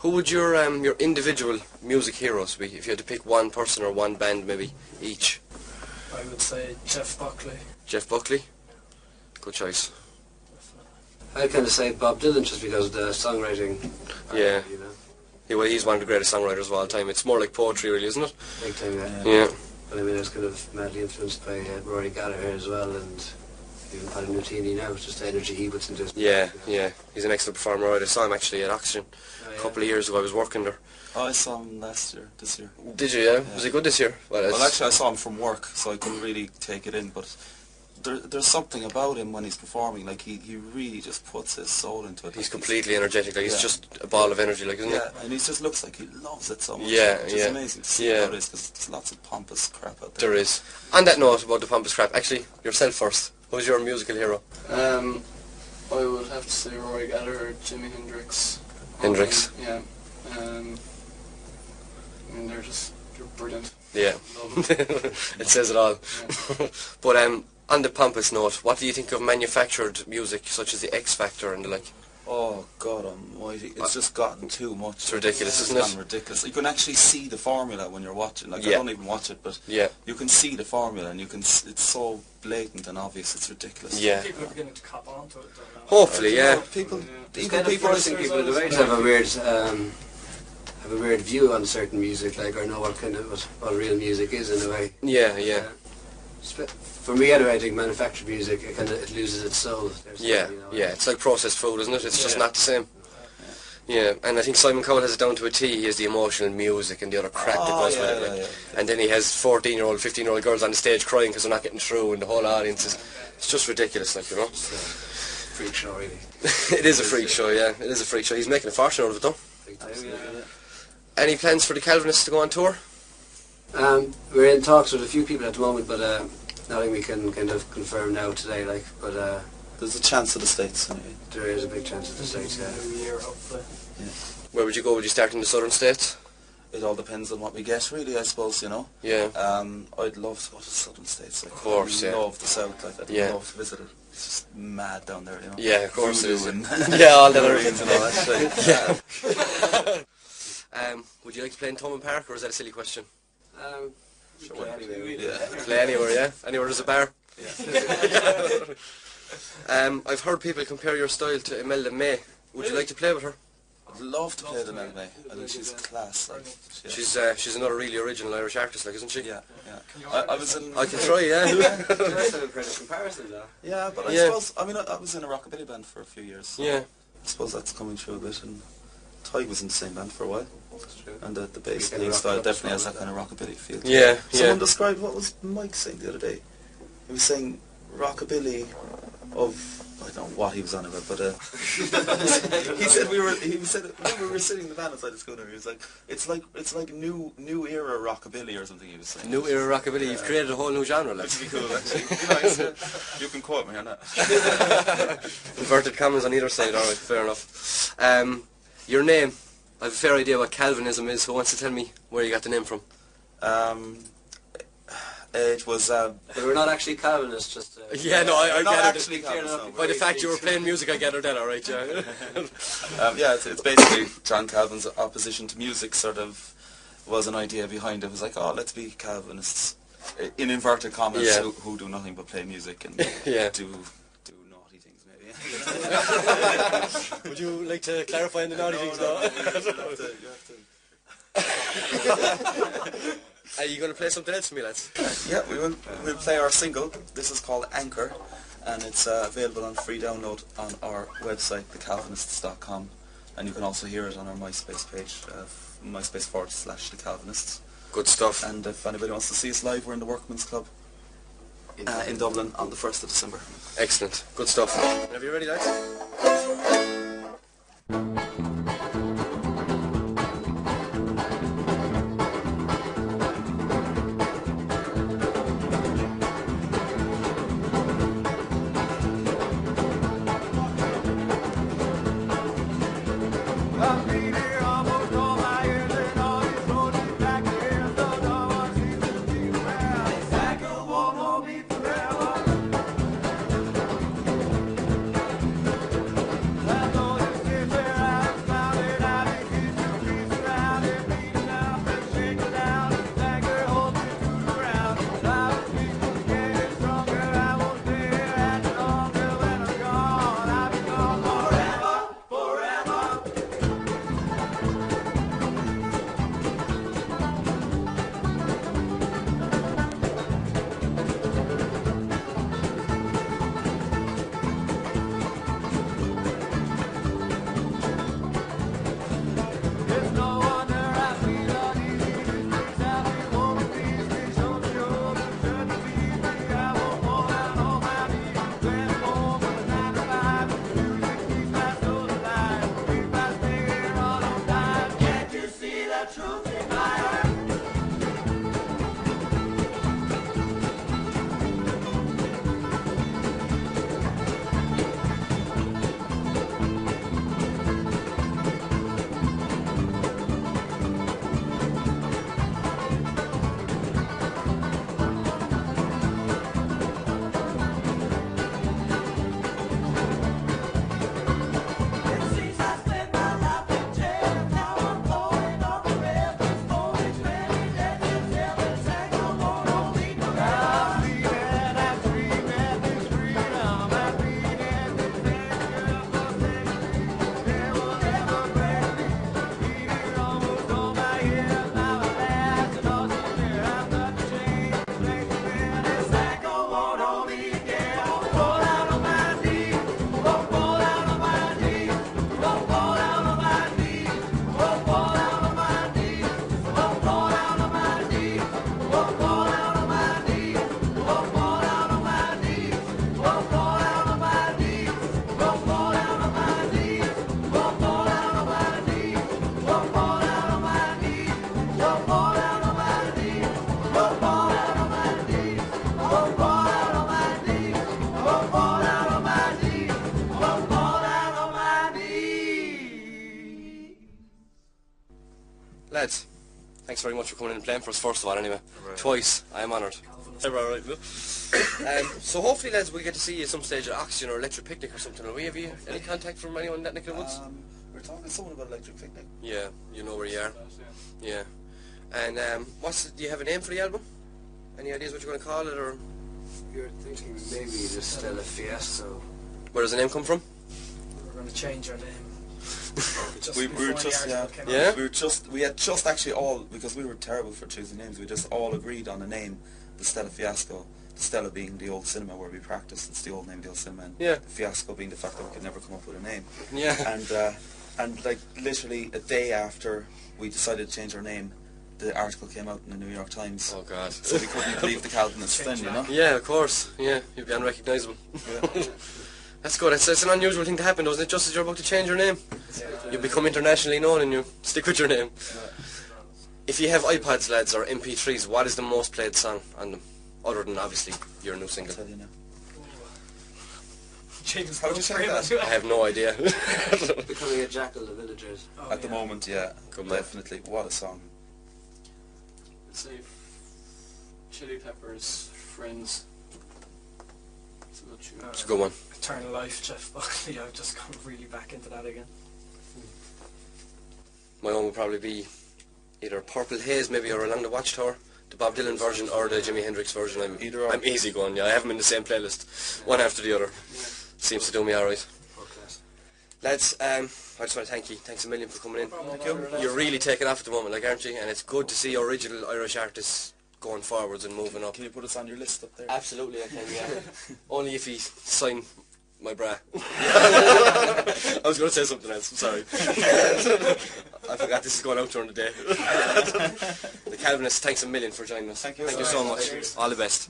Who would your individual music heroes be, if you had to pick one person or one band maybe each? I would say Jeff Buckley. Jeff Buckley? Good choice. I'd kind of say Bob Dylan just because of the songwriting. Yeah. You know, Yeah, well, he's one of the greatest songwriters of all time. It's more like poetry, really, isn't it? big time, Yeah. But I mean, I was kind of madly influenced by Rory Gallagher as well, and even Paddy Nutini now, it's just the energy he puts into his Yeah, music, you know. yeah. He's an excellent performer. I saw him actually at Oxygen a couple of years ago. I was working there. Oh, I saw him this year. Did you, yeah? Was he good this year? Well, actually, I saw him from work, so I couldn't really take it in, but there's something about him when he's performing, like he really just puts his soul into it. He's like completely energetic. Like, he's just a ball of energy, like, isn't yeah, and he just looks like he loves it so much. Yeah, It's yeah. amazing to see how it is, because there's lots of pompous crap out there. There is. On that note about the pompous crap, actually, yourself first. Who's your musical hero? I would have to say Rory Gallagher, Jimi Hendrix. Hendrix. Yeah. I mean, they're brilliant. Yeah. Love them. It says it all. Yeah. But on the pompous note, what do you think of manufactured music, such as the X Factor and the like? Oh God Almighty! It's just gotten too much. It's ridiculous, It's isn't it? gotten ridiculous. You can actually see the formula when you're watching. Like, Yeah. I don't even watch it, but Yeah. you can see the formula, and you can. It's so blatant and obvious. It's ridiculous. Yeah. People are beginning to cop on to it, though, now. Hopefully, yeah. People, It's even kind of people. forcing people in a way to have a weird view on certain music, like, or know what real music is in a way. Yeah, yeah. For me, anyway, I think manufactured music, it loses its soul. Yeah, You know, yeah. It's like processed food, isn't it? It's just Yeah. not the same. Yeah, and I think Simon Cowell has it down to a T. He has the emotional music and the other crap that goes with it. Like. And then he has 14-year-old, 15-year-old girls on the stage crying because they're not getting through, and the whole audience is... It's just ridiculous, like, you know. It's a freak show, really. It is a freak show, yeah. It is a freak show. He's making a fortune out of it, though. Big time, yeah. Any plans for the Calvinists to go on tour? We're in talks with a few people at the moment, but nothing we can kind of confirm now today, like, but There's a chance of the States. Anyway. there is a big chance at the States, yeah. New year, hopefully. Where would you go? Would you start in the southern states? It all depends on what we get, really. I suppose, you know. Yeah. I'd love to go to the southern states. Like, Of course, I yeah. love the south. Like, I'd Yeah. love to visit it. It's just mad down there, you know. Yeah, of course it is. Voodoo Yeah, all that other and all that shit. Would you like to play in Thomond Park, or is that a silly question? Sure, well, anyway, we Yeah. Play anywhere, yeah? Anywhere there's a bar? Yeah. I've heard people compare your style to Imelda May. Would you like to play with her? I'd love to play the Melody. I think she's class. Like, She's another really original Irish artist, like, isn't she? yeah, yeah. I was in. I can try, yeah. That's a pretty comparison, though. Yeah, but I Yeah. suppose. I mean, I was in a rockabilly band for a few years. So Yeah. I suppose that's coming through a bit. And Ty was in the same band for a while, That's true. and the bass kind of playing rock style up definitely has style that kind of rockabilly feel. to it. Yeah, Someone yeah. described what was Mike saying the other day. He was saying rockabilly of. I don't know what he was on about, but he said we were sitting in the van outside the schooner. He was like, it's like new era rockabilly or something. He was saying New era rockabilly. You've created a whole new genre, like. That'd be cool, actually. You can quote me on that. Inverted commas on either side. All right, fair enough. Your name. I have a fair idea what Calvinism is. Who wants to tell me where you got the name from? It was. But we're not actually Calvinists, just... Yeah, no, I not gathered actually it. Calvinists, no. By the fact you were playing music, I gathered that, alright, yeah. Yeah, it's basically John Calvin's opposition to music sort of was an idea behind it. It was like, oh, let's be Calvinists, in inverted commas, Yeah. who do nothing but play music and Yeah. do naughty things, maybe. Would you like to clarify on the naughty things, though? You have to. Are you going to play something else for me, lads? Yeah, we'll play our single. This is called Anchor, and it's available on free download on our website, thecalvinists.com, and you can also hear it on our MySpace page, MySpace.com/The Calvinists. Good stuff. And if anybody wants to see us live, we're in the Workman's Club in Dublin on the 1st of December. Excellent. Good stuff. Have you ready, lads? Forever. Lads, thanks very much for coming in and playing for us, first of all, anyway. Right. Twice. I am honoured. Calvinists. Alright, so hopefully, lads, we'll get to see you at some stage at Oxygen or Electric Picnic or something. Have you any contact from anyone in that neck of the woods? We're talking to someone about Electric Picnic. Yeah, you know where you are. Yeah. And do you have a name for the album? Any ideas what you're going to call it, or You're thinking maybe just Stella Fiesta. where does the name come from? We're going to change our name. Just We before were the just article came Yeah? out. we had just actually all, because we were terrible for choosing names, we just all agreed on a name, the Stella Fiasco. The Stella being the old cinema where we practiced, it's the old name of the old cinema, and Yeah. the fiasco being the fact that we could never come up with a name. Yeah. And like literally a day after we decided to change our name, the article came out in the New York Times. Oh, God. So we couldn't believe the Calvinists then, you know? Yeah, of course. Yeah, you'd be unrecognisable. That's good. It's an unusual thing to happen, doesn't it? Just as you're about to change your name, you become internationally known and you stick with your name. If you have iPads, lads, or MP3s, what is the most played song on them? Other than, obviously, your new single. I'll tell you now. James, How'd you don't say scream that? at I have no idea. Becoming a jackal of villagers. Oh, At the yeah. moment, yeah, Good man. definitely. What a song. I'd say Chili Peppers, Friends. It's a good tune. It's a good one. Eternal Life, Jeff Buckley. I've just gone really back into that again. My own would probably be either Purple Haze, maybe, or Along the Watchtower. The Bob Dylan version or the Jimi Hendrix version. Either or. I'm easy going, yeah. I have them in the same playlist, one after the other. Seems to do me alright. Lads, I just want to thank you. Thanks a million for coming in. Thank you. You're really taking off at the moment, like, aren't you? And it's good to see original Irish artists going forwards and moving up. Can you put us on your list up there? Absolutely, I can, yeah. Only if he sign my bra. I was going to say something else, I'm sorry. I forgot this is going out during the day. The Calvinists, thanks a million for joining us. Thank you. Thank you so much. All the best.